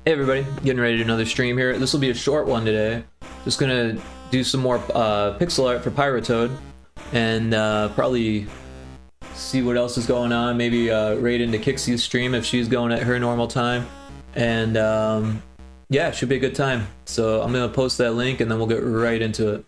Hey everybody, getting ready to do another stream here. This will be a short one today. Just gonna do some more pixel art for Pyrotoad and probably see what else is going on. Maybe raid into Kixie's stream if she's going at her normal time. And yeah, it should be a good time. So I'm gonna post that link and then we'll get right into it.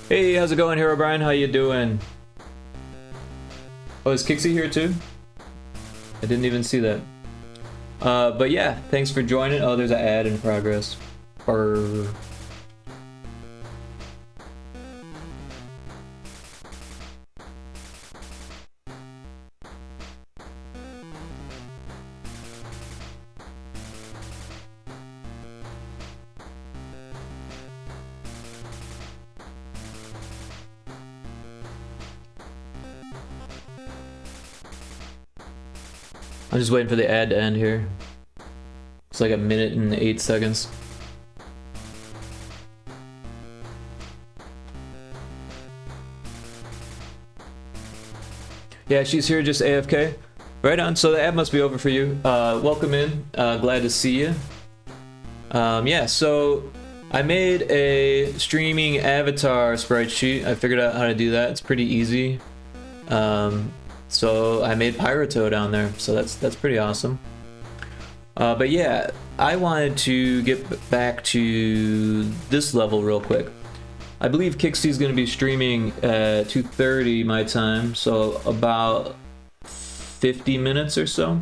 Hey, how's it going, Hero Brian? How you doing? Oh, is Kixie here too? I didn't even see that. But yeah, thanks for joining. Oh, there's an ad in progress. Or I'm just waiting for the ad to end here. It's like 1 minute and 8 seconds. Yeah, she's here just AFK. Right on, so the ad must be over for you. Welcome in, glad to see you. Yeah, so I made a streaming avatar sprite sheet. I figured out how to do that, it's pretty easy. So I made Pyrotoad down there, so that's pretty awesome. But yeah, I wanted to get back to this level real quick. I believe Kixie's going to be streaming at 2:30 my time, so about 50 minutes or so.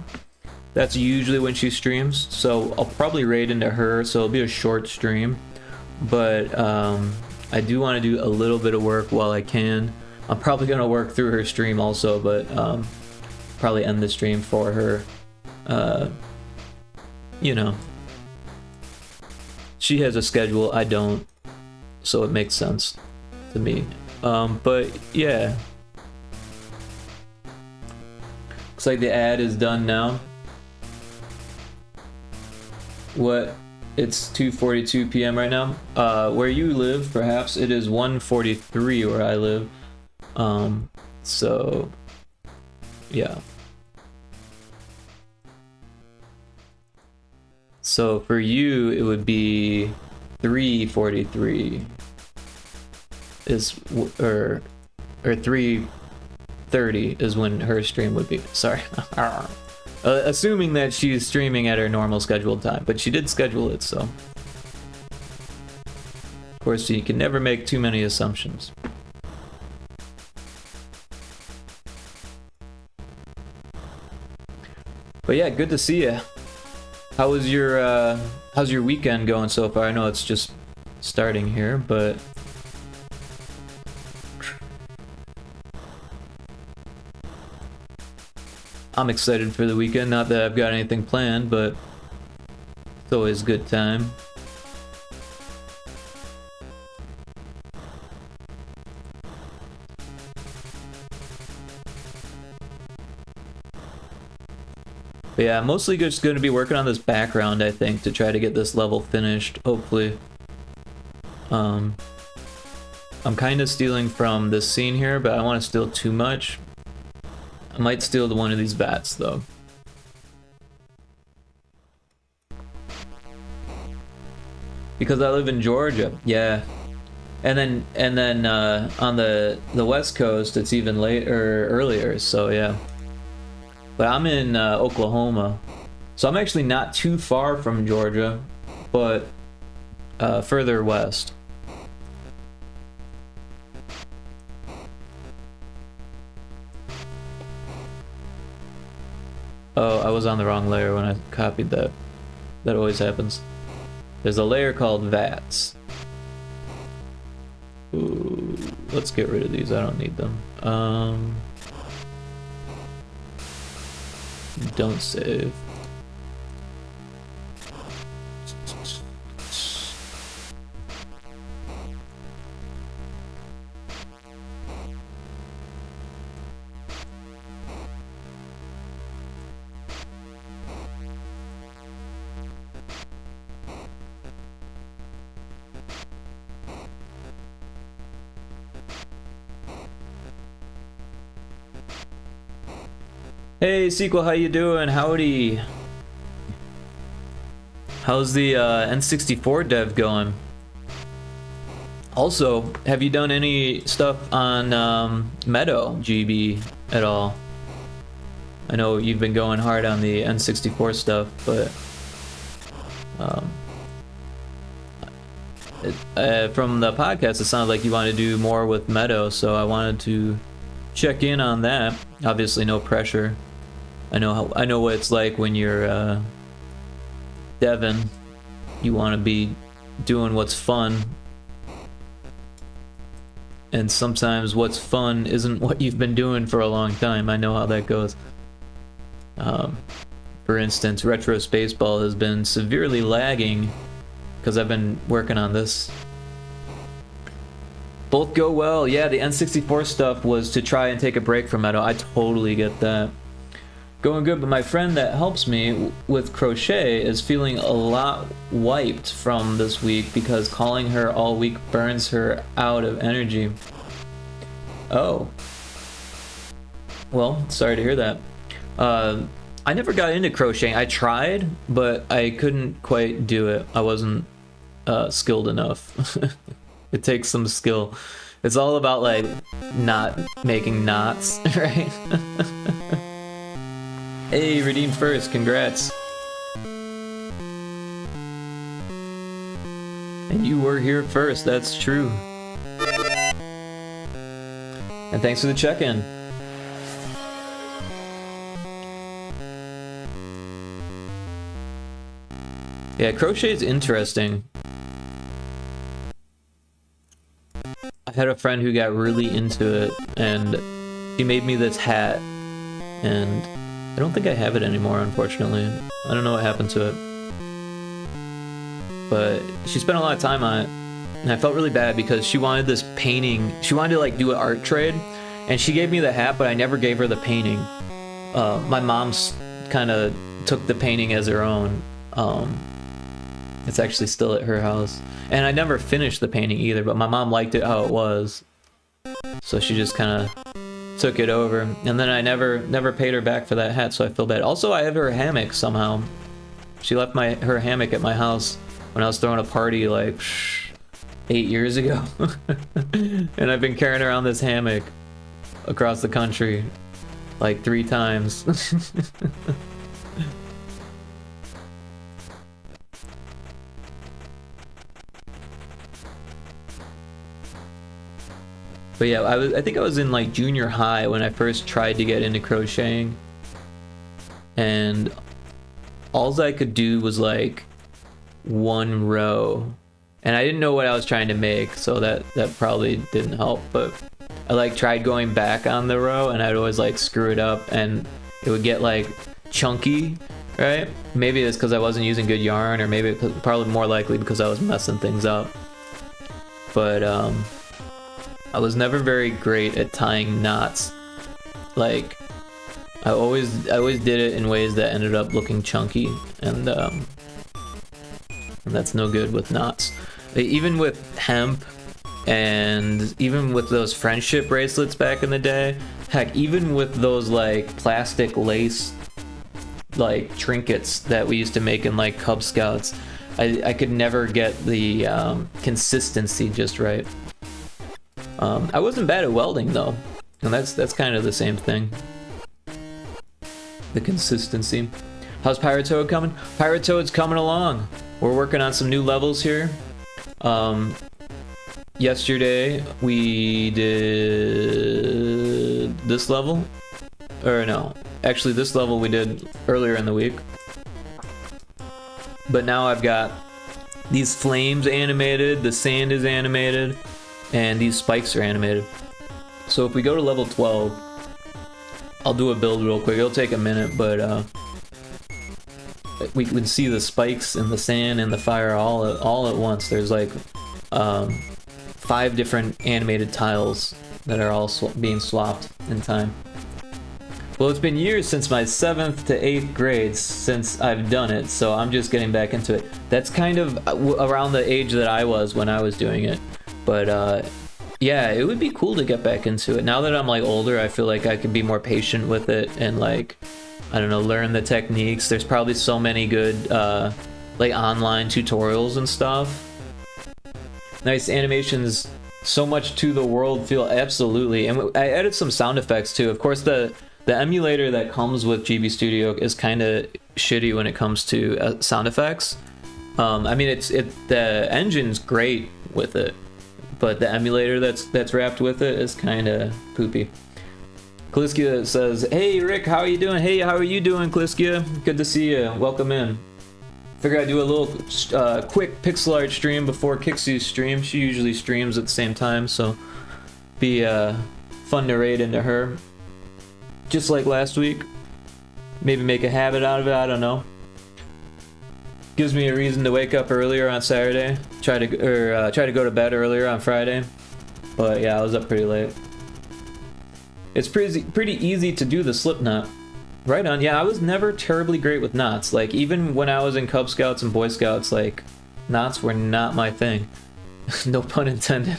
That's usually when she streams, so I'll probably raid into her, so it'll be a short stream. But I do want to do a little bit of work while I can. I'm probably going to work through her stream also, but probably end the stream for her. You know, she has a schedule, I don't, so it makes sense to me. But yeah, looks like the ad is done now. What? It's 2:42 p.m. right now. Where you live, perhaps it is 1:43 where I live. So yeah. So for you, it would be 3:43 is, or 3:30 is when her stream would be. Sorry. Assuming that she's streaming at her normal scheduled time, but she did schedule it, so. Of course, you can never make too many assumptions. But yeah, good to see you. How's your weekend going so far? I know it's just starting here, but I'm excited for the weekend. Not that I've got anything planned, but it's always a good time. But yeah, I'm mostly just going to be working on this background, I think, to try to get this level finished, hopefully. I'm kind of stealing from this scene here, but I don't want to steal too much. I might steal one of these bats, though. Because I live in Georgia, yeah. And then on the West Coast, it's even later, earlier, so yeah. But I'm in Oklahoma, so I'm actually not too far from Georgia, but further west. Oh, I was on the wrong layer when I copied that. That always happens. There's a layer called VATS. Ooh, let's get rid of these, I don't need them. Don't save. Hey, Sequel, how you doing? Howdy. How's the N64 dev going? Also, have you done any stuff on Meadow GB at all? I know you've been going hard on the N64 stuff, but from the podcast, it sounded like you wanted to do more with Meadow, so I wanted to check in on that. Obviously, no pressure. I know what it's like when you're Devin. You want to be doing what's fun, and sometimes what's fun isn't what you've been doing for a long time. I know how that goes. For instance, Retro Spaceball has been severely lagging because I've been working on this. Both go well. Yeah, the N64 stuff was to try and take a break from Meadow. I totally get that. Going good, but my friend that helps me with crochet is feeling a lot wiped from this week because calling her all week burns her out of energy. Oh. Well, sorry to hear that. I never got into crocheting. I tried, but I couldn't quite do it. I wasn't skilled enough. It takes some skill. It's all about like not making knots, right? Hey, redeemed first, congrats. And you were here first, that's true. And thanks for the check-in. Yeah, crochet is interesting. I had a friend who got really into it, and she made me this hat, and I don't think I have it anymore, unfortunately. I don't know what happened to it. but she spent a lot of time on it, and I felt really bad because she wanted this painting. She wanted to like do an art trade, and she gave me the hat, but I never gave her the painting. My mom's kind of took the painting as her own. It's actually still at her house, and I never finished the painting either, but my mom liked it how it was, so she just kind of took it over, and then I never paid her back for that hat, so I feel bad. Also, I have her hammock somehow. She left her hammock at my house when I was throwing a party like 8 years ago. And I've been carrying around this hammock across the country like 3 times. But yeah, I think I was in like junior high when I first tried to get into crocheting, and all I could do was like 1 row, and I didn't know what I was trying to make, so that probably didn't help. But I like tried going back on the row, and I'd always like screw it up, and it would get like chunky, right? Maybe it's because I wasn't using good yarn, or maybe probably more likely because I was messing things up. But I was never very great at tying knots. Like, I always did it in ways that ended up looking chunky, and that's no good with knots. Even with hemp, and even with those friendship bracelets back in the day, heck, even with those like plastic lace like trinkets that we used to make in like Cub Scouts, I could never get the consistency just right. I wasn't bad at welding though, and that's kind of the same thing. The consistency. How's Pyrotoad coming? Pyrotoad's coming along. We're working on some new levels here. Yesterday we did this level, or no, actually this level we did earlier in the week. But now I've got these flames animated, the sand is animated, and these spikes are animated. So if we go to level 12, I'll do a build real quick. It'll take a minute, but we can see the spikes and the sand and the fire all at once. There's like 5 different animated tiles that are all being swapped in time. Well, it's been years since my 7th to 8th grades since I've done it, so I'm just getting back into it. That's kind of around the age that I was when I was doing it. But yeah, it would be cool to get back into it. Now that I'm like older, I feel like I could be more patient with it and like, I don't know, learn the techniques. There's probably so many good like online tutorials and stuff. Nice animations, so much to the world feel, absolutely. And I added some sound effects too. Of course, the emulator that comes with GB Studio is kind of shitty when it comes to sound effects. I mean, the engine's great with it, but the emulator that's wrapped with it is kind of poopy. Kliskia says, "Hey Rick, how are you doing?" Hey, how are you doing, Kliskia? Good to see you. Welcome in. Figured I'd do a little quick pixel art stream before Kixie's stream. She usually streams at the same time, so be fun to raid into her. Just like last week. Maybe make a habit out of it, I don't know. Gives me a reason to wake up earlier on Saturday. Try to go to bed earlier on Friday. But yeah, I was up pretty late. It's pretty easy to do the slip knot. Right on. Yeah, I was never terribly great with knots. Like, even when I was in Cub Scouts and Boy Scouts, like, knots were not my thing. No pun intended.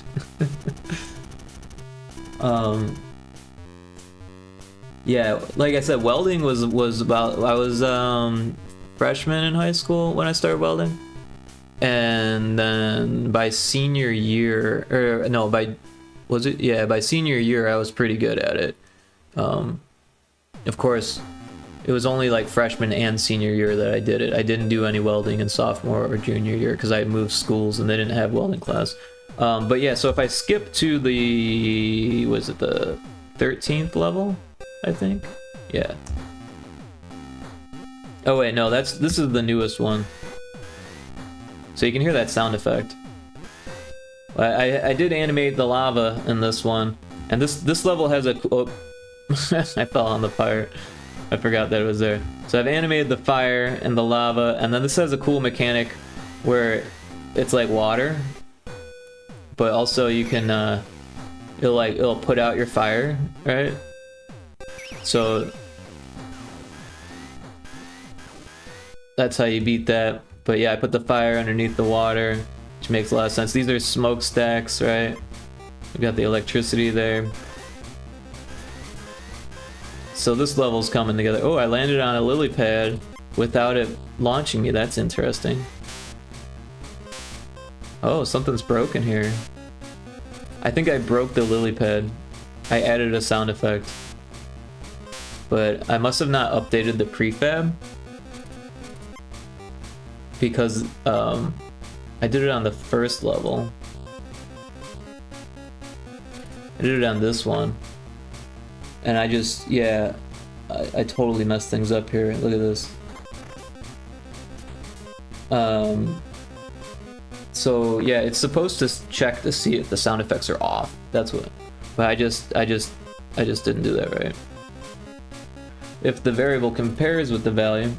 Yeah, like I said, welding was about, I was freshman in high school when I started welding. And then by senior year, or no, by senior year I was pretty good at it. Of course, it was only like freshman and senior year that I did it. I didn't do any welding in sophomore or junior year because I moved schools and they didn't have welding class. But yeah, so if I skip to the, was it the 13th level, I think? Yeah. Oh wait, no, this is the newest one. So you can hear that sound effect. I did animate the lava in this one, and this level has a, oh, I fell on the fire. I forgot that it was there. So I've animated the fire and the lava, and then this has a cool mechanic where it's like water, but also you can it'll put out your fire, right? So that's how you beat that. But yeah, I put the fire underneath the water, which makes a lot of sense. These are smokestacks, right? We got the electricity there. So this level's coming together. Oh, I landed on a lily pad without it launching me. That's interesting. Oh, something's broken here. I think I broke the lily pad. I added a sound effect. But I must have not updated the prefab. Because I did it on the first level. I did it on this one. And I just, yeah, I totally messed things up here. Look at this. So yeah, it's supposed to check to see if the sound effects are off. That's what. But I just didn't do that right. If the variable compares with the value,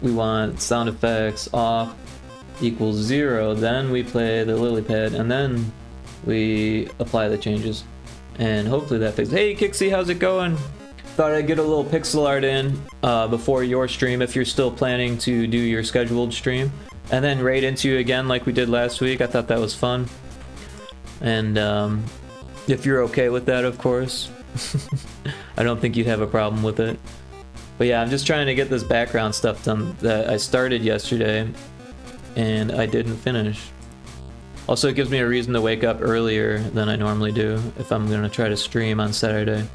we want sound effects off equals 0. Then we play the lily pad, and then we apply the changes. And hopefully that fixes. Hey Kixie, how's it going? Thought I'd get a little pixel art in before your stream if you're still planning to do your scheduled stream. And then raid into you again like we did last week. I thought that was fun. And if you're okay with that, of course. I don't think you'd have a problem with it. But yeah, I'm just trying to get this background stuff done that I started yesterday and I didn't finish. Also, it gives me a reason to wake up earlier than I normally do if I'm going to try to stream on Saturday.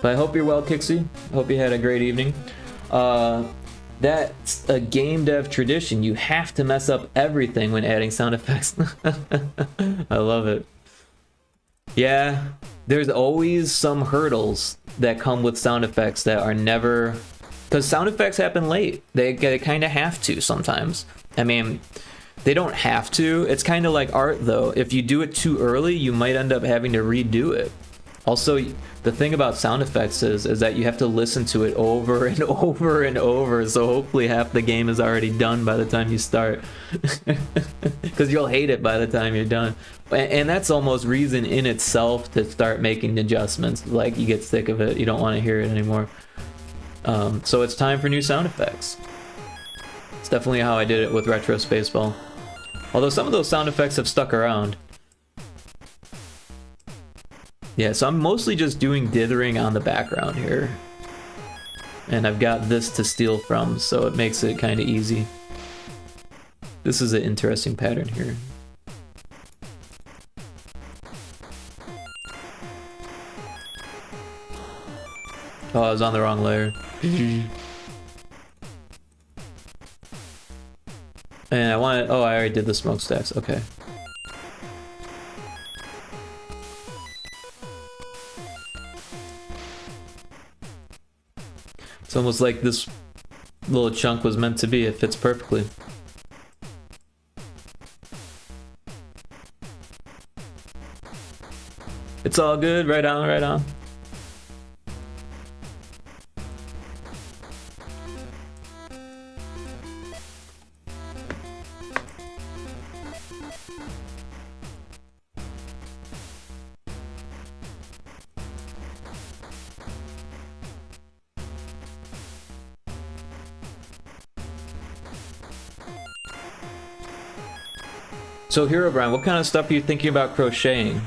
But I hope you're well, Kixie. I hope you had a great evening. That's a game dev tradition. You have to mess up everything when adding sound effects. I love it. Yeah, there's always some hurdles that come with sound effects that are never... Because sound effects happen late. They kind of have to sometimes. I mean, they don't have to. It's kind of like art, though. If you do it too early, you might end up having to redo it. Also, the thing about sound effects is that you have to listen to it over and over and over. So hopefully half the game is already done by the time you start. Because you'll hate it by the time you're done. And that's almost reason in itself to start making adjustments. Like, you get sick of it. You don't want to hear it anymore. So it's time for new sound effects. It's definitely how I did it with Retro Spaceball. Although some of those sound effects have stuck around. Yeah, so I'm mostly just doing dithering on the background here. And I've got this to steal from, so it makes it kind of easy. This is an interesting pattern here. Oh, I was on the wrong layer. And I wanted... Oh, I already did the smokestacks. Okay. It's almost like this little chunk was meant to be. It fits perfectly. It's all good. Right on, right on. So Herobrine, what kind of stuff are you thinking about crocheting?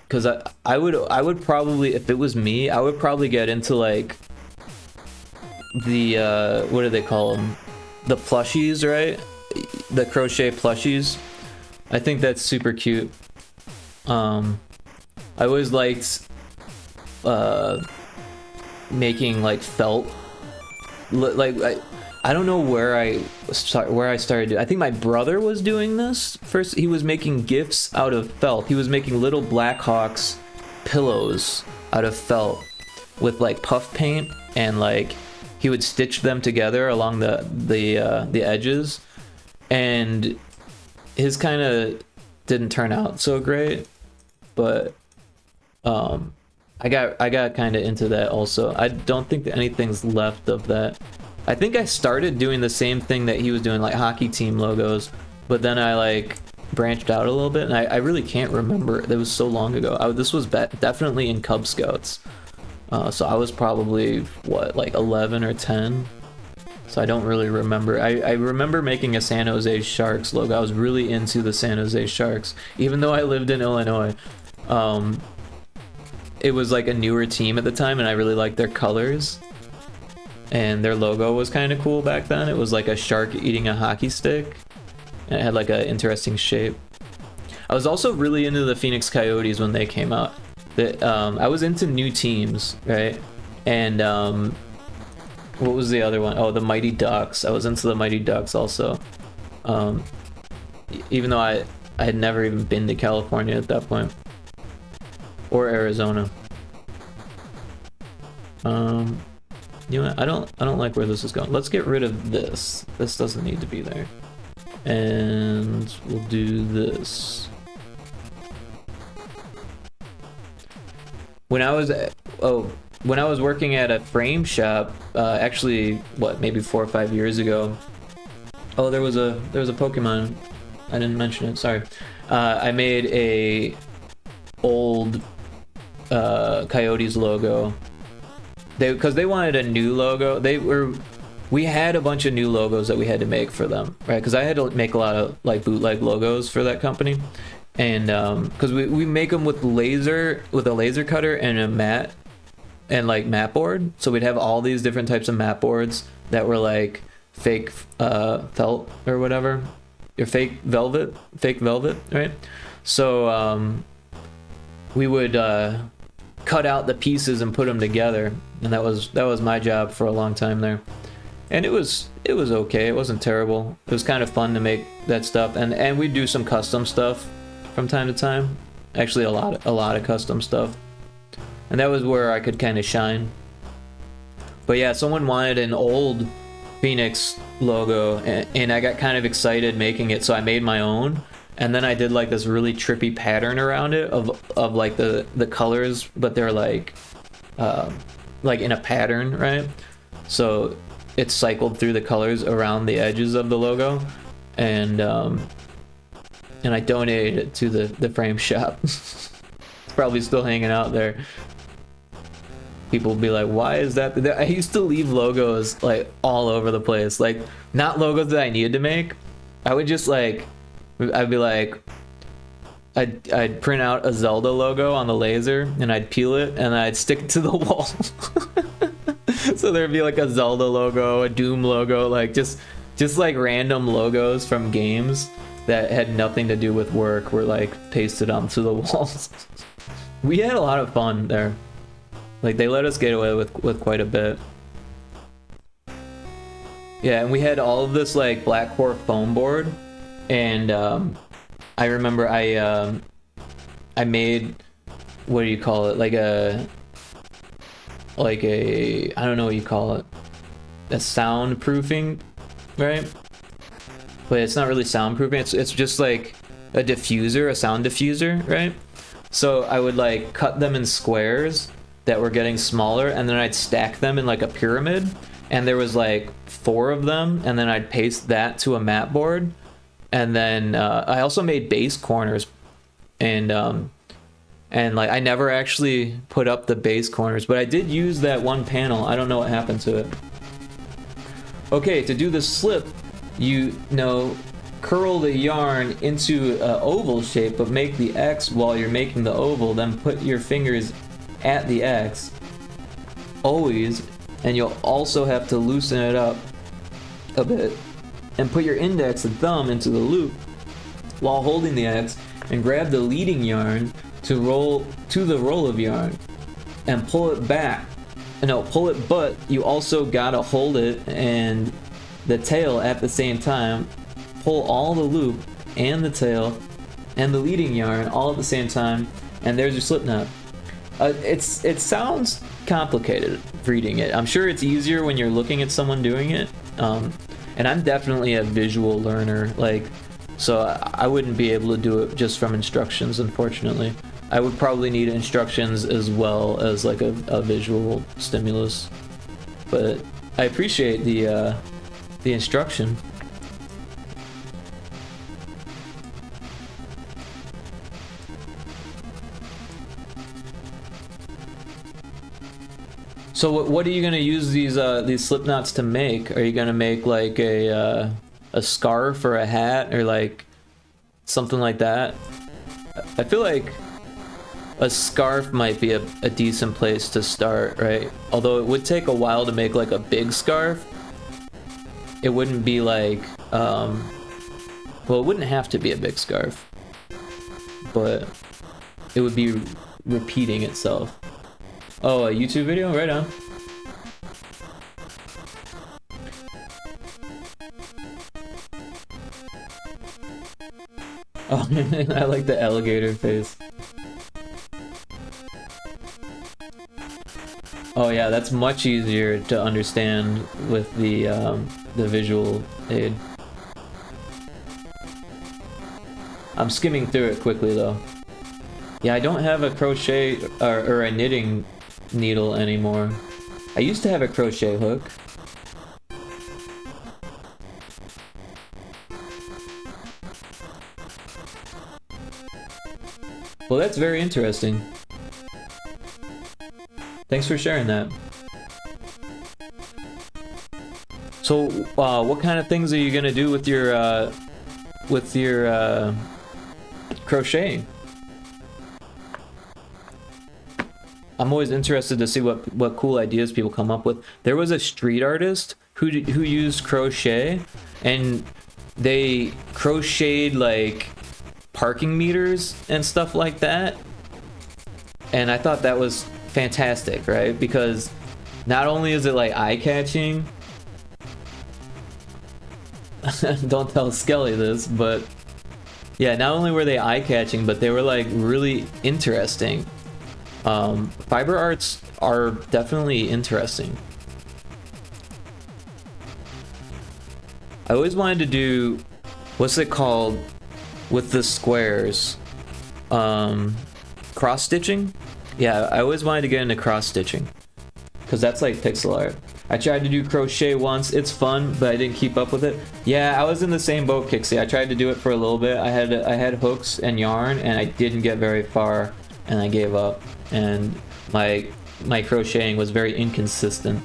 Because I would probably, if it was me, I would probably get into like the what do they call them? The plushies, right? The crochet plushies. I think that's super cute. I always liked making like felt. Like I don't know where I started. I think my brother was doing this first. He was making gifts out of felt. He was making little Blackhawks pillows out of felt with like puff paint, and like he would stitch them together along the edges. And his kind of didn't turn out so great, but I got kind of into that also. I don't think that anything's left of that. I think I started doing the same thing that he was doing, like hockey team logos, but then I like branched out a little bit, and I really can't remember. It was so long ago. This was definitely in Cub Scouts, so I was probably what, like 11 or 10. So I don't really remember. I remember making a San Jose Sharks logo. I was really into the San Jose Sharks, even though I lived in Illinois. It was like a newer team at the time, and I really liked their colors. And their logo was kind of cool back then. It was like a shark eating a hockey stick, and it had like an interesting shape. I was also really into the Phoenix Coyotes when they came out. I was into new teams, right? And what was the other one? Oh, the Mighty Ducks. I was into the Mighty Ducks also. Even though I had never even been to California at that point. Or Arizona. You know what? I don't like where this is going. Let's get rid of this. This doesn't need to be there. And we'll do this. When I was working at a frame shop, actually, what, maybe 4 or 5 years ago. Oh, there was a Pokemon. I didn't mention it. Sorry. I made a old Coyotes logo. Because they wanted a new logo. We had a bunch of new logos that we had to make for them, right? Because I had to make a lot of like bootleg logos for that company, and because we make them with a laser cutter and a mat, and like mat board. So we'd have all these different types of mat boards that were like fake felt or whatever, or fake velvet, right? So we would cut out the pieces and put them together, and that was my job for a long time there. And it was okay. It wasn't terrible. It was kind of fun to make that stuff, and we'd do some custom stuff from time to time. Actually, a lot of custom stuff, and that was where I could kind of shine. But yeah, someone wanted an old Phoenix logo, and I got kind of excited making it, so I made my own. And then I did like this really trippy pattern around it of like the colors, but they're like in a pattern, right? So it cycled through the colors around the edges of the logo, and I donated it to the frame shop. It's probably still hanging out there. People will be like, why is that? I used to leave logos like all over the place, like not logos that I needed to make. I would just like, I'd be like, I'd print out a Zelda logo on the laser, and I'd peel it, and I'd stick it to the wall. So there'd be like a Zelda logo, a Doom logo, like just like random logos from games that had nothing to do with work were like pasted onto the walls. We had a lot of fun there. Like they let us get away with quite a bit. Yeah, and we had all of this like black core foam board, and I remember I made, what do you call it, like a I don't know what you call it, a soundproofing, right? But it's not really soundproofing, it's just like a diffuser, a sound diffuser, right? So I would like cut them in squares that were getting smaller, and then I'd stack them in like a pyramid, and there was like 4 of them, and then I'd paste that to a mat board. And then I also made base corners, and like I never actually put up the base corners, but I did use that one panel. I don't know what happened to it. Okay, to do the slip, you curl the yarn into an oval shape, but make the X while you're making the oval, then put your fingers at the X, always, and you'll also have to loosen it up a bit, and put your index and thumb into the loop while holding the X, and grab the leading yarn to the roll of yarn and pull it back. No, pull it, but you also gotta hold it and the tail at the same time. Pull all the loop and the tail and the leading yarn all at the same time, and there's your slip knot. It sounds complicated reading it. I'm sure it's easier when you're looking at someone doing it. And I'm definitely a visual learner, like, so I wouldn't be able to do it just from instructions, unfortunately. I would probably need instructions as well as like a visual stimulus. But I appreciate the instruction. So what are you gonna use these slip knots to make? Are you gonna make like a scarf or a hat or like something like that? I feel like a scarf might be a decent place to start, right? Although it would take a while to make like a big scarf. It wouldn't be like, well, it wouldn't have to be a big scarf, but it would be repeating itself. Oh, a YouTube video? Right on. Oh, I like the alligator face. Oh yeah, that's much easier to understand with the visual aid. I'm skimming through it quickly though. Yeah, I don't have a crochet or a knitting needle anymore. I used to have a crochet hook. Well, that's very interesting. Thanks for sharing that. So, what kind of things are you gonna do with your crocheting? I'm always interested to see what cool ideas people come up with. There was a street artist who used crochet, and they crocheted like parking meters and stuff like that. And I thought that was fantastic, right? Because not only is it like eye-catching, don't tell Skelly this, but yeah, not only were they eye-catching, but they were like really interesting. Fiber arts are definitely interesting. I always wanted to do, what's it called with the squares? Cross stitching? Yeah, I always wanted to get into cross stitching because that's like pixel art. I tried to do crochet once. It's fun, but I didn't keep up with it. Yeah, I was in the same boat, Kixie. I tried to do it for a little bit. I had hooks and yarn, and I didn't get very far, and I gave up. And my crocheting was very inconsistent.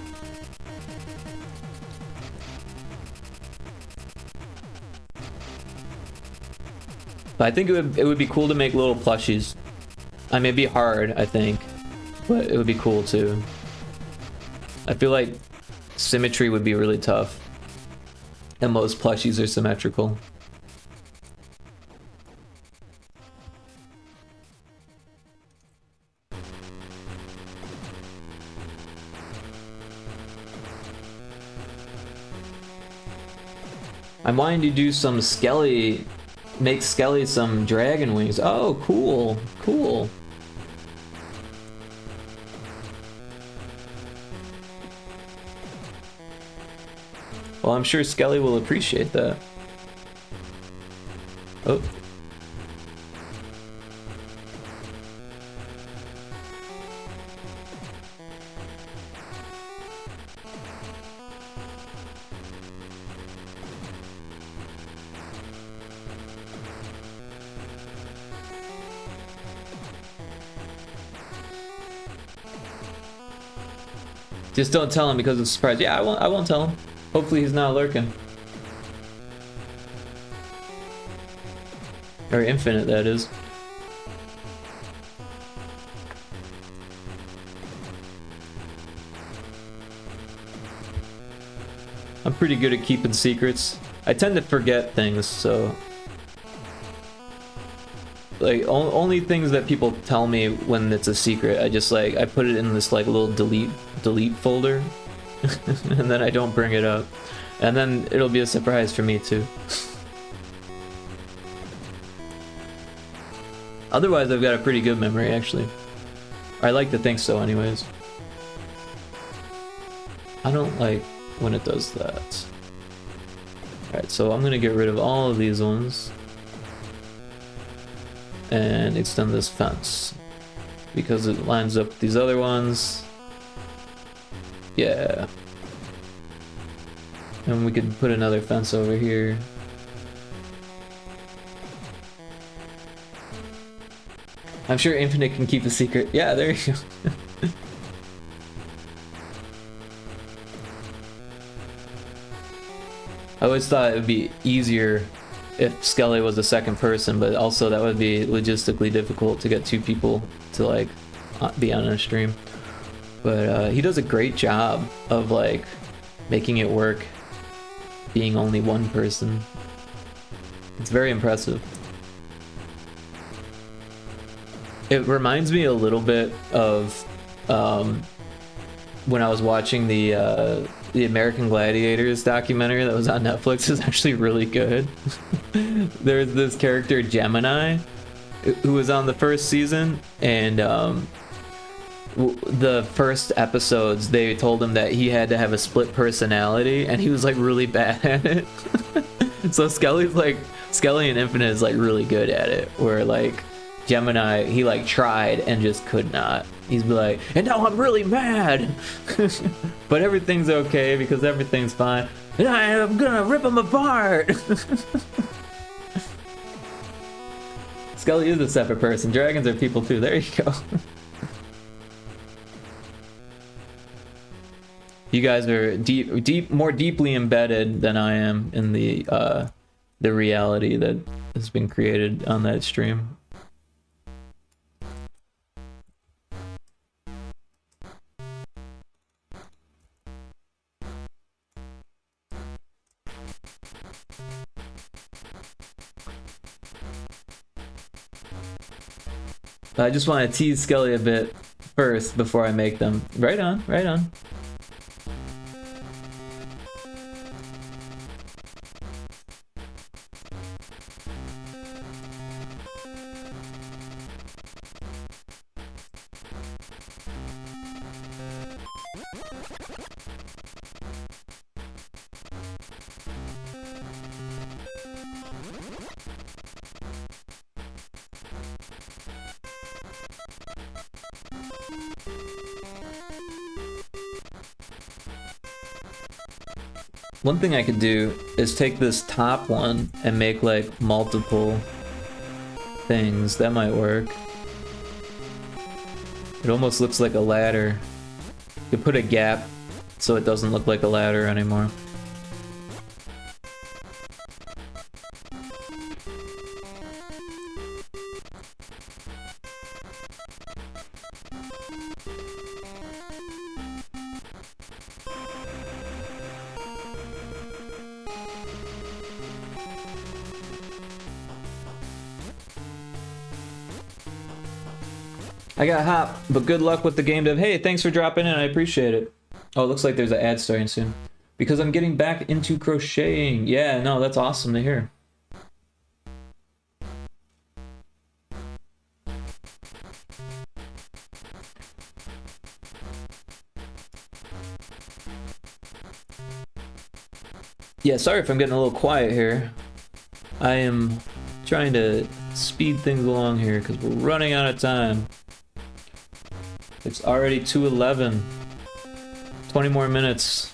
But I think it would be cool to make little plushies. I mean, it'd be hard, I think, but it would be cool too. I feel like symmetry would be really tough, and most plushies are symmetrical. I'm wanting to do some Skelly, make Skelly some dragon wings. Oh, cool, cool. Well, I'm sure Skelly will appreciate that. Oh. Just don't tell him because it's a surprise. Yeah, I won't tell him. Hopefully he's not lurking. Or infinite, that is. I'm pretty good at keeping secrets. I tend to forget things, so... Like, only things that people tell me when it's a secret, I just like, I put it in this like little delete folder. And then I don't bring it up. And then it'll be a surprise for me too. Otherwise, I've got a pretty good memory, actually. I like to think so anyways. I don't like when it does that. Alright, so I'm gonna get rid of all of these ones. and extend this fence because it lines up with these other ones. Yeah. And we could put another fence over here. I'm sure Infinite can keep a secret. Yeah, there you go. I always thought it would be easier if Skelly was a second person, but also that would be logistically difficult to get two people to like be on a stream. But he does a great job of like making it work being only one person. It's very impressive. It reminds me a little bit of when I was watching the American Gladiators documentary that was on Netflix. Is actually really good. There's this character Gemini who was on the first season, and the first episodes they told him that he had to have a split personality, and he was like really bad at it. So Skelly and Infinite is like really good at it, where like Gemini, he like tried and just could not. He's like, and now I'm really mad, but everything's okay because everything's fine, and I'm gonna rip him apart. Skelly is a separate person. Dragons are people too. There you go. You guys are more deeply embedded than I am in the reality that has been created on that stream. I just want to tease Skelly a bit first before I make them. Right on, right on. One thing I could do is take this top one and make like multiple things. That might work. It almost looks like a ladder. You could put a gap so it doesn't look like a ladder anymore. I got hop, but good luck with the game dev. Hey, thanks for dropping in. I appreciate it. Oh, it looks like there's an ad starting soon. Because I'm getting back into crocheting. Yeah, no, that's awesome to hear. Yeah, sorry if I'm getting a little quiet here. I am trying to speed things along here because we're running out of time. It's already 2:11. 20 more minutes.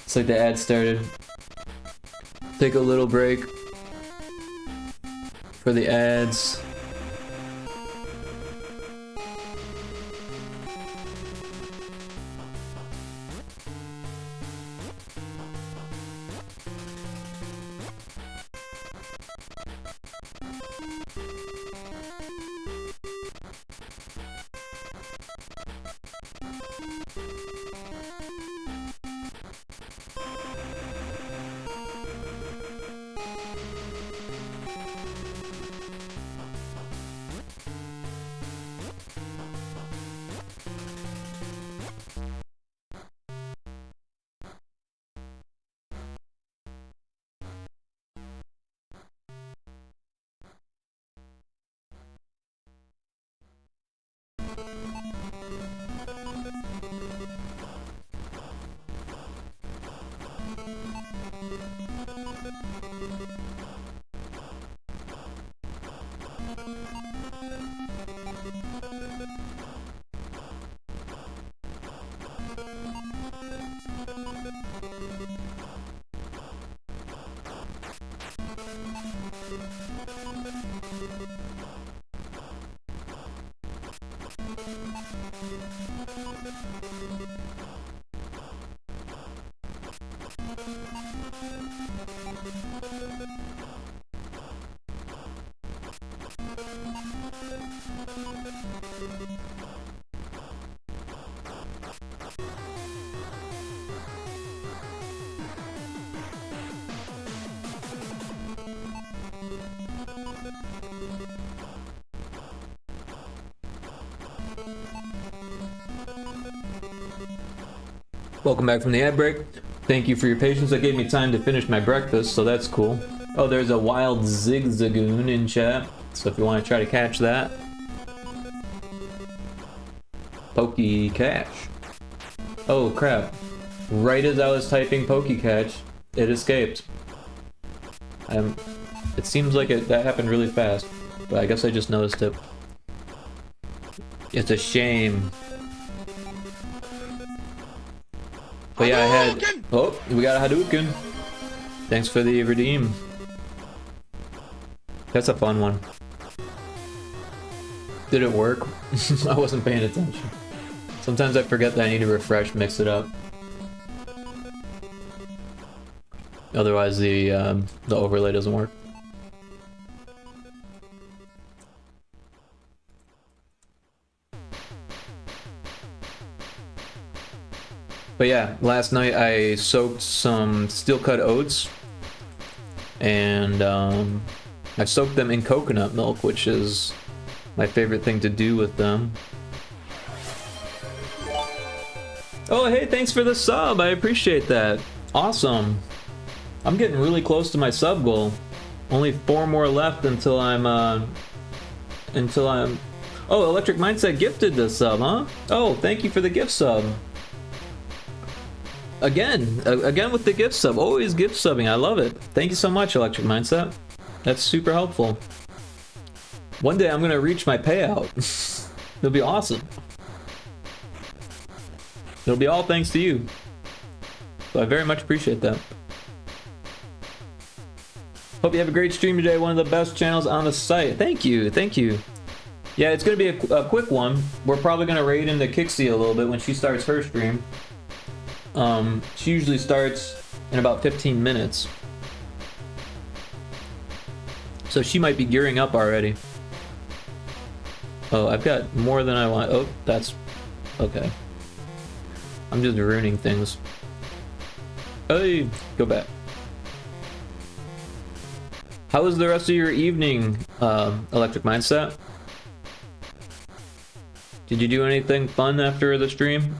It's like the ad started. Take a little break for the ads. Welcome back from the ad break. Thank you for your patience. That gave me time to finish my breakfast, so that's cool. Oh, there's a wild zigzagoon in chat, so if you want to try to catch that. Pokey catch. Oh crap. Right as I was typing pokey catch, it escaped. It seems like that happened really fast, but I guess I just noticed it. It's a shame. But yeah, I had... Oh, we got a Hadouken. Thanks for the redeem. That's a fun one. Did it work? I wasn't paying attention. Sometimes I forget that I need to refresh, mix it up. Otherwise the overlay doesn't work. But yeah, last night I soaked some steel cut oats, and I soaked them in coconut milk, which is my favorite thing to do with them. Oh hey, thanks for the sub, I appreciate that. Awesome. I'm getting really close to my sub goal. Only 4 more left until I'm oh, Electric Mindset gifted the sub, huh? Oh, thank you for the gift sub. Again with the gift sub. Always gift subbing. I love it. Thank you so much, Electric Mindset. That's super helpful. One day I'm gonna reach my payout. It'll be awesome. It'll be all thanks to you. So I very much appreciate that. Hope you have a great stream today. One of the best channels on the site. Thank you. Thank you. Yeah, it's gonna be a quick one. We're probably gonna raid into Kixie a little bit when she starts her stream. She usually starts in about 15 minutes. So she might be gearing up already. Oh, I've got more than I want. Oh, that's... okay. I'm just ruining things. Hey, go back. How was the rest of your evening, Electric Mindset? Did you do anything fun after the stream?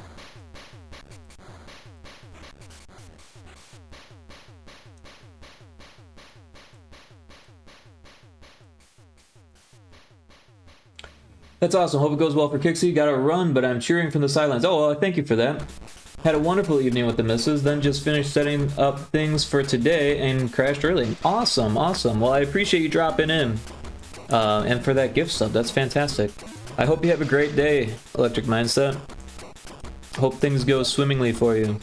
That's awesome. Hope it goes well for Kixie. Gotta run, but I'm cheering from the sidelines. Oh, well, thank you for that. Had a wonderful evening with the missus, then just finished setting up things for today and crashed early. Awesome, awesome. Well, I appreciate you dropping in. And for that gift sub, that's fantastic. I hope you have a great day, Electric Mindset. Hope things go swimmingly for you.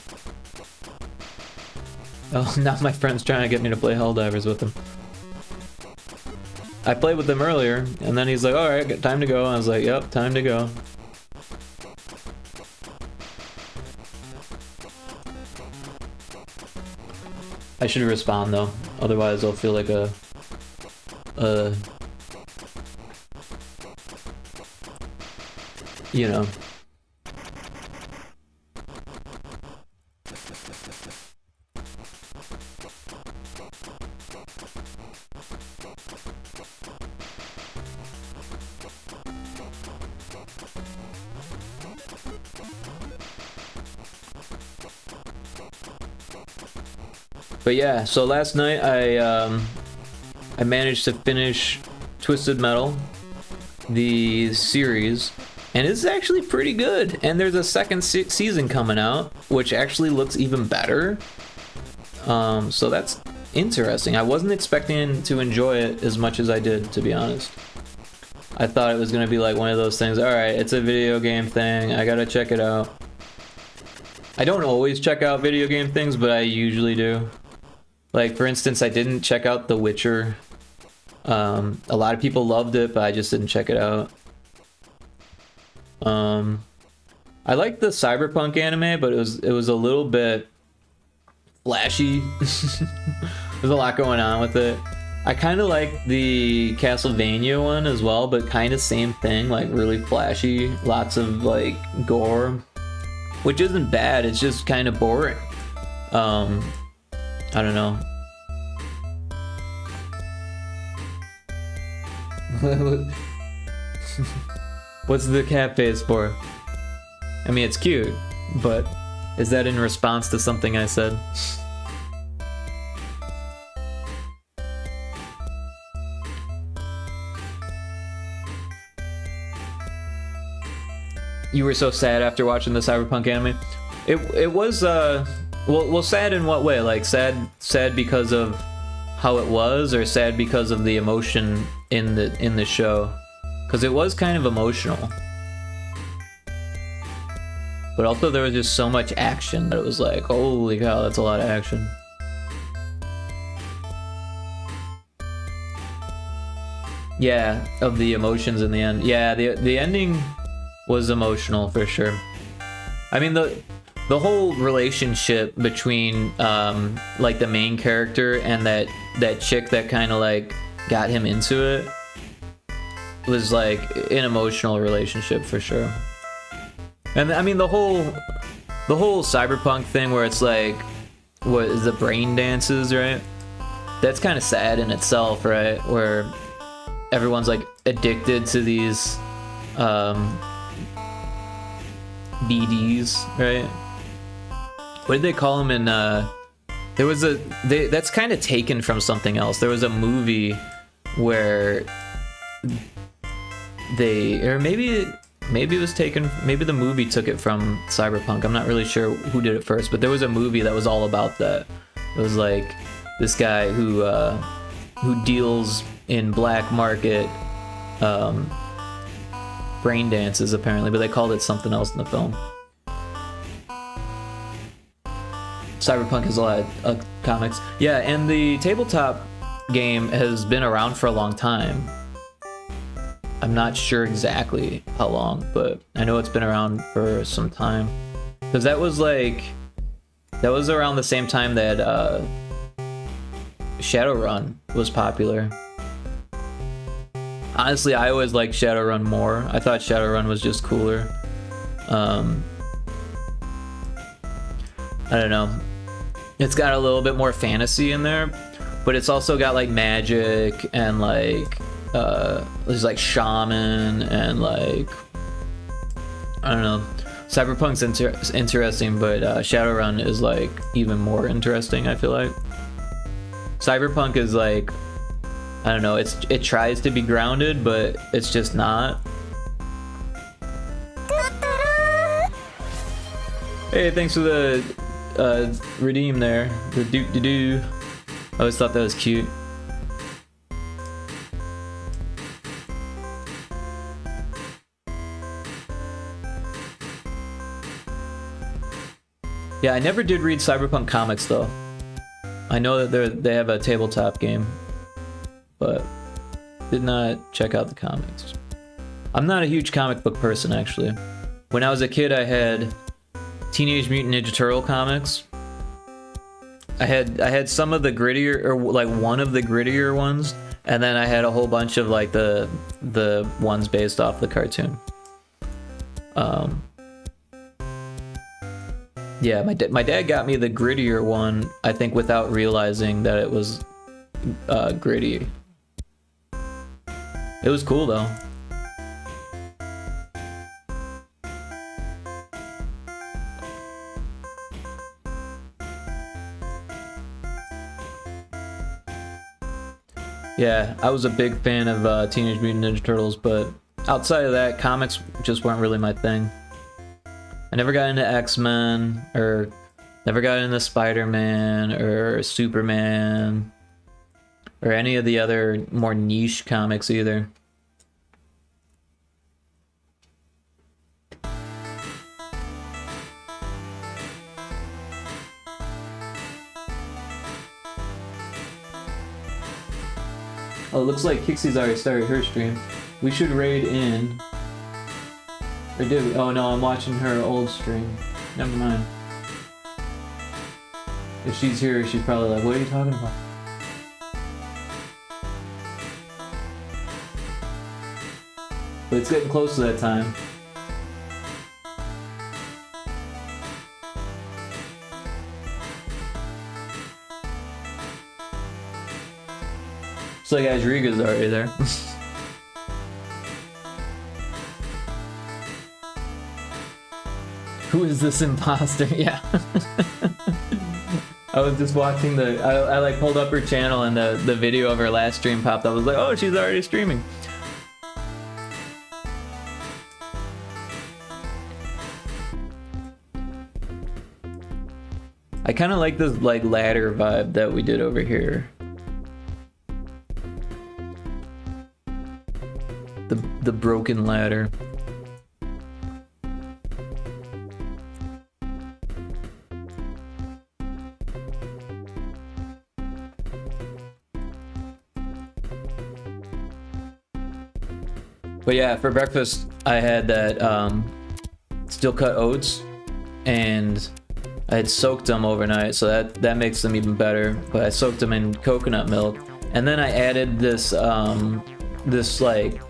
Oh, now my friend's trying to get me to play Helldivers with him. I played with them earlier, and then he's like, alright, got time to go. I was like, yep, time to go. I should respond though, otherwise I'll feel like a you know. But yeah, so last night I managed to finish Twisted Metal, the series, and it's actually pretty good. And there's a second season coming out, which actually looks even better. So that's interesting. I wasn't expecting to enjoy it as much as I did, to be honest. I thought it was gonna be like one of those things. All right, it's a video game thing. I gotta check it out. I don't always check out video game things, but I usually do. Like, for instance, I didn't check out The Witcher. A lot of people loved it, but I just didn't check it out. I liked the Cyberpunk anime, but it was a little bit flashy. There's a lot going on with it. I kind of like the Castlevania one as well, but kind of same thing, like really flashy, lots of like gore, which isn't bad, it's just kind of boring. I don't know. What's the cat face for? I mean, it's cute, but is that in response to something I said? You were so sad after watching the Cyberpunk anime? It was well, sad in what way? Like sad because of how it was, or sad because of the emotion in the show? Because it was kind of emotional, but also there was just so much action that it was like, holy cow, that's a lot of action. Yeah, of the emotions in the end. Yeah, the ending was emotional for sure. I mean, the whole relationship between like the main character and that chick that kind of like got him into it was like an emotional relationship for sure. And I mean the whole cyberpunk thing where it's like, what is the brain dances, right? That's kind of sad in itself, right? Where everyone's like addicted to these BDs, right? What did they call them in there was that's kind of taken from something else. There was a movie where maybe it was taken, maybe the movie took it from Cyberpunk. I'm not really sure who did it first, but there was a movie that was all about that. It was like this guy who deals in black market brain dances apparently, but they called it something else in the film. Cyberpunk has a lot of comics. Yeah, and the tabletop game has been around for a long time. I'm not sure exactly how long, but I know it's been around for some time. Because that was around the same time that Shadowrun was popular. Honestly, I always liked Shadowrun more. I thought Shadowrun was just cooler. I don't know. It's got a little bit more fantasy in there, but it's also got like magic and like there's like shaman and like, I don't know. Cyberpunk's interesting, but Shadowrun is like even more interesting, I feel like. Cyberpunk is like, I don't know, it tries to be grounded, but it's just not. Hey, thanks for the redeem there. The do. I always thought that was cute. Yeah, I never did read Cyberpunk comics though. I know that they have a tabletop game, but did not check out the comics. I'm not a huge comic book person actually. When I was a kid, I had Teenage Mutant Ninja Turtle comics. I had some of the grittier, or like one of the grittier ones, and then I had a whole bunch of like the ones based off the cartoon. Yeah, my dad got me the grittier one, I think, without realizing that it was gritty. It was cool though. Yeah, I was a big fan of Teenage Mutant Ninja Turtles, but outside of that, comics just weren't really my thing. I never got into X-Men, or never got into Spider-Man, or Superman, or any of the other more niche comics either. Oh, it looks like Kixie's already started her stream. We should raid in. Or did we? Oh no, I'm watching her old stream. Never mind. If she's here, she's probably like, what are you talking about? But it's getting close to that time. Looks like Ajriga's already there. Who is this imposter? Yeah. I was just watching the... I like pulled up her channel and the video of her last stream popped up. I was like, oh, she's already streaming. I kind of like this like ladder vibe that we did over here. The broken ladder. But yeah, for breakfast I had that steel cut oats, and I had soaked them overnight, so that makes them even better. But I soaked them in coconut milk, and then I added this this like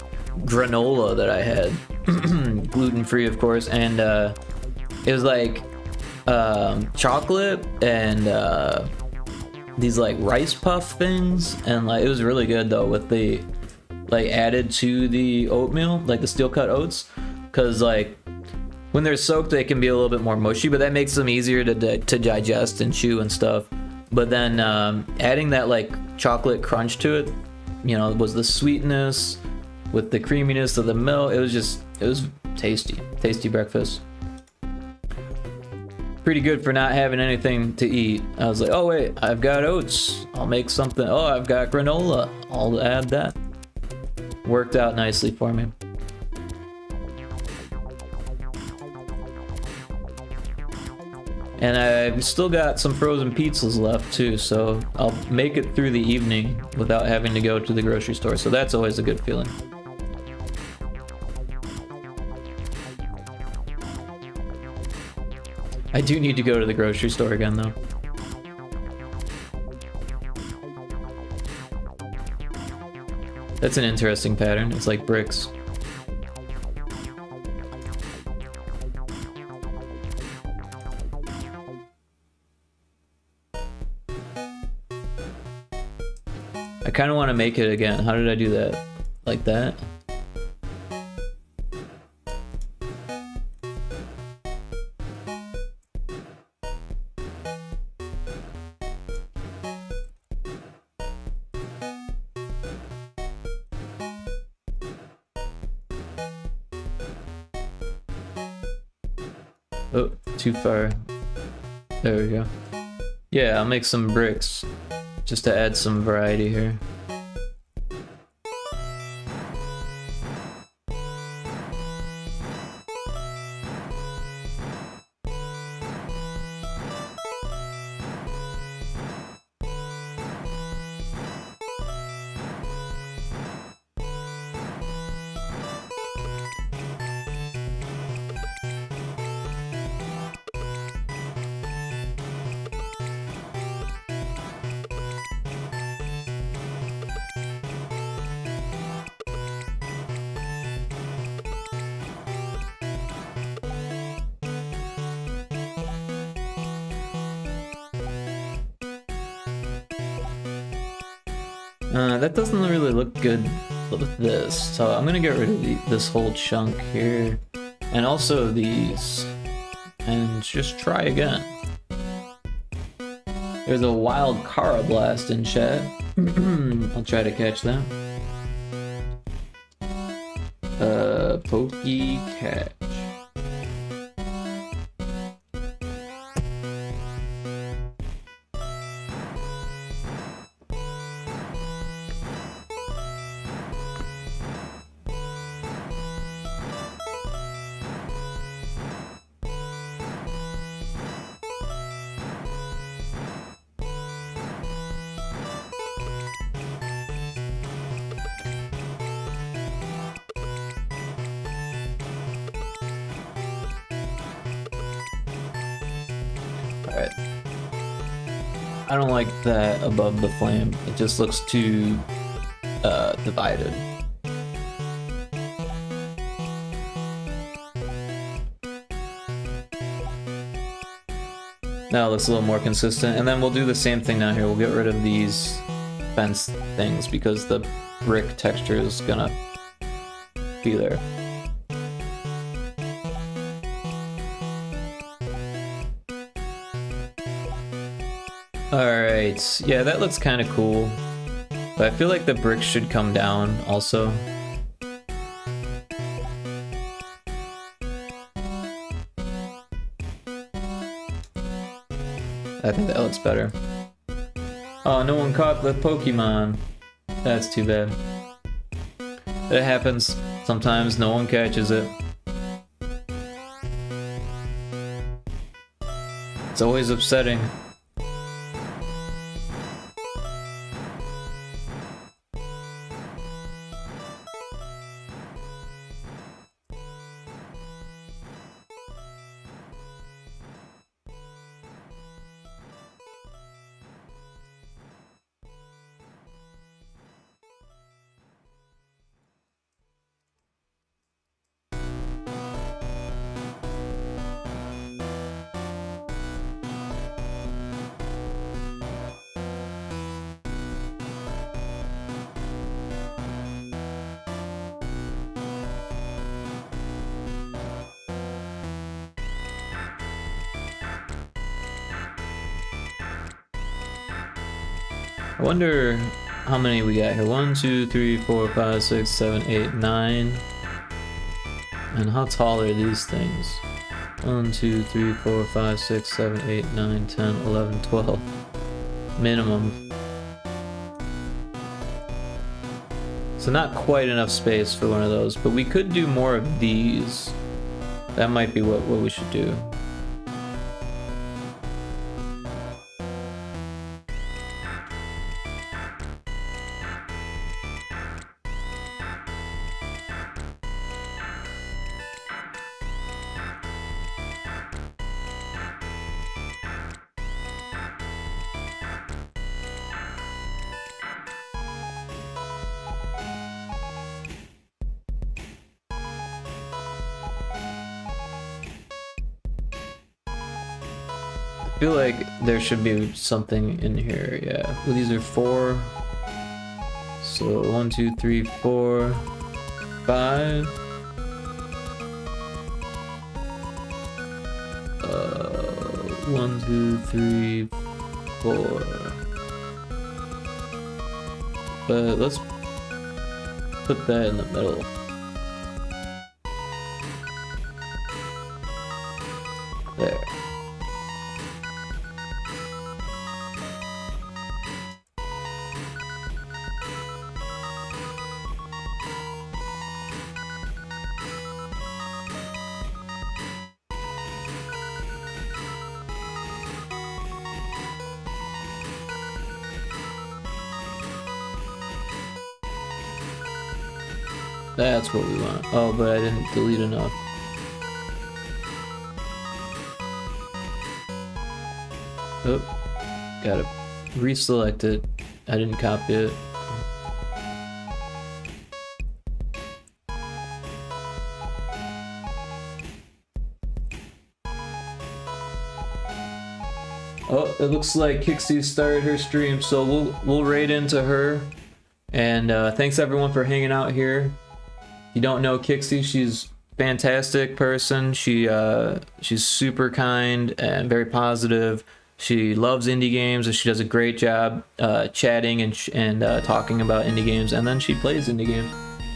granola that I had, gluten-free of course, and it was like chocolate and these like rice puff things, and like it was really good though with the like added to the oatmeal, like the steel cut oats, because like when they're soaked they can be a little bit more mushy, but that makes them easier to digest and chew and stuff. But then adding that like chocolate crunch to it, you know, was the sweetness with the creaminess of the milk. It was tasty breakfast. Pretty good for not having anything to eat. I was like, oh wait, I've got oats, I'll make something. Oh, I've got granola, I'll add that. Worked out nicely for me. And I've still got some frozen pizzas left too, so I'll make it through the evening without having to go to the grocery store, so that's always a good feeling. I do need to go to the grocery store again though. That's an interesting pattern. It's like bricks. I kind of want to make it again. How did I do that? Like that? Oh, too far. There we go. Yeah, I'll make some bricks just to add some variety here. That doesn't really look good with this, so I'm gonna get rid of this whole chunk here, and also these, and just try again. There's a wild Kara blast in chat. I'll try to catch that. Pokey catch. Alright. I don't like that above the flame. It just looks too divided. Now it looks a little more consistent, and then we'll do the same thing down here. We'll get rid of these fence things because the brick texture is gonna be there. Alright, yeah, that looks kind of cool. But I feel like the bricks should come down also. I think that looks better. Oh, no one caught the Pokemon. That's too bad. It happens. Sometimes no one catches it. It's always upsetting. I wonder how many we got here. 1, 2, 3, 4, 5, 6, 7, 8, 9. And how tall are these things? 1, 2, 3, 4, 5, 6, 7, 8, 9, 10, 11, 12. Minimum. So not quite enough space for one of those, but we could do more of these. That might be what we should do. I feel like there should be something in here, yeah. Well, these are 4. So 1, 2, 3, 4, 5. 1, 2, 3, 4. But let's put that in the middle. There. That's what we want. Oh, but I didn't delete enough. Oh, gotta reselect it. I didn't copy it. Oh, it looks like Kixie started her stream, so we'll raid into her. And thanks everyone for hanging out here. If you don't know Kixie, she's a fantastic person. She's super kind and very positive. She loves indie games, and she does a great job chatting and talking about indie games. And then she plays indie games.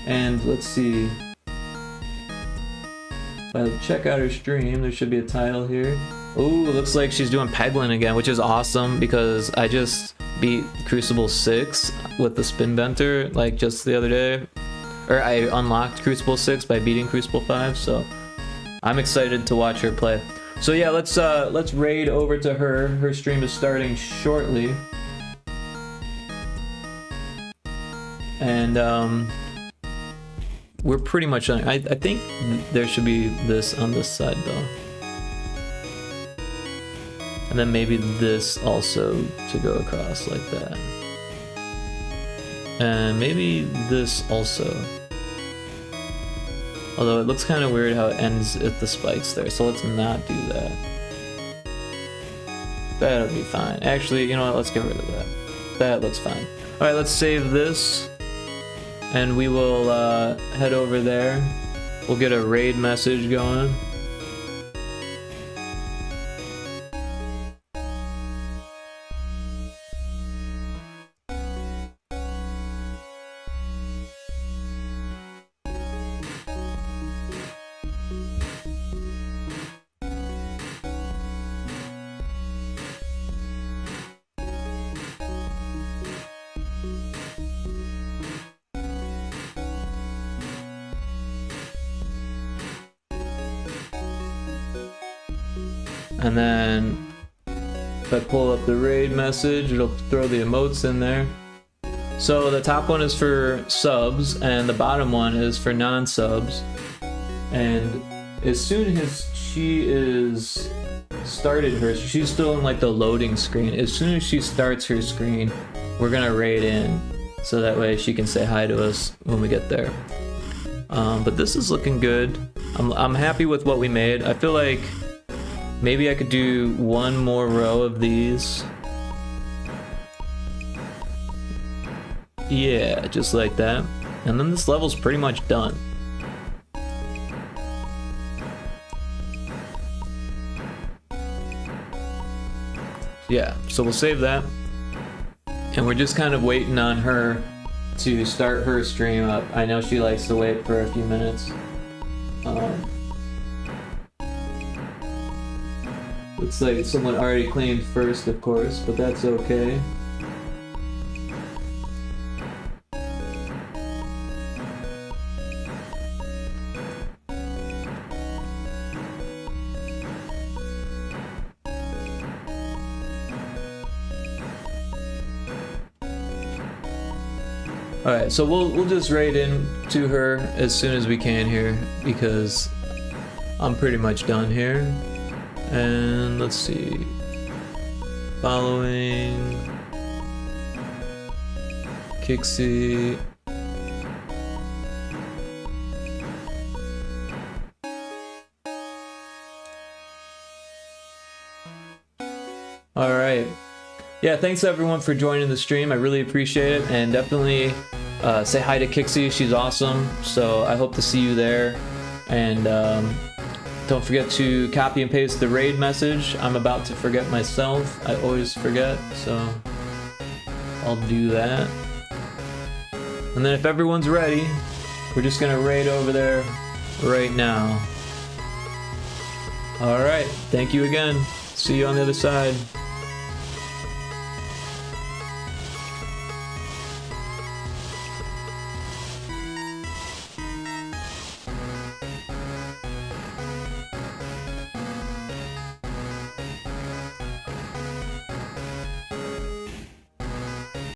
And let's see. If I check out her stream, there should be a title here. Ooh, it looks like she's doing Peglin again, which is awesome because I just beat Crucible 6 with the Spin Venter like just the other day. Or I unlocked Crucible 6 by beating Crucible 5, so I'm excited to watch her play. So yeah, let's raid over to her. Her stream is starting shortly. And we're pretty much on. I think there should be this on this side though. And then maybe this also to go across like that. And maybe this also. Although it looks kind of weird how it ends at the spikes there, so let's not do that. That'll be fine. Actually, you know what, let's get rid of that. That looks fine. Alright, let's save this. And we will head over there. We'll get a raid message going. And then if I pull up the raid message, it'll throw the emotes in there. So the top one is for subs and the bottom one is for non-subs. And as soon as she is started her, she's still in like the loading screen. As soon as she starts her screen, we're gonna raid in, so that way she can say hi to us when we get there. But this is looking good. I'm happy with what we made. I feel like maybe I could do one more row of these. Yeah, just like that. And then this level's pretty much done. Yeah, so we'll save that. And we're just kind of waiting on her to start her stream up. I know she likes to wait for a few minutes. Looks like someone already claimed first, of course, but that's okay. Alright, so we'll just raid in to her as soon as we can here, because I'm pretty much done here. And let's see, following Kixie. All right, yeah, thanks everyone for joining the stream. I really appreciate it, and definitely say hi to Kixie. She's awesome, so I hope to see you there. And don't forget to copy and paste the raid message. I'm about to forget myself. I always forget, so I'll do that. And then if everyone's ready, we're just gonna raid over there right now. Alright, thank you again. See you on the other side.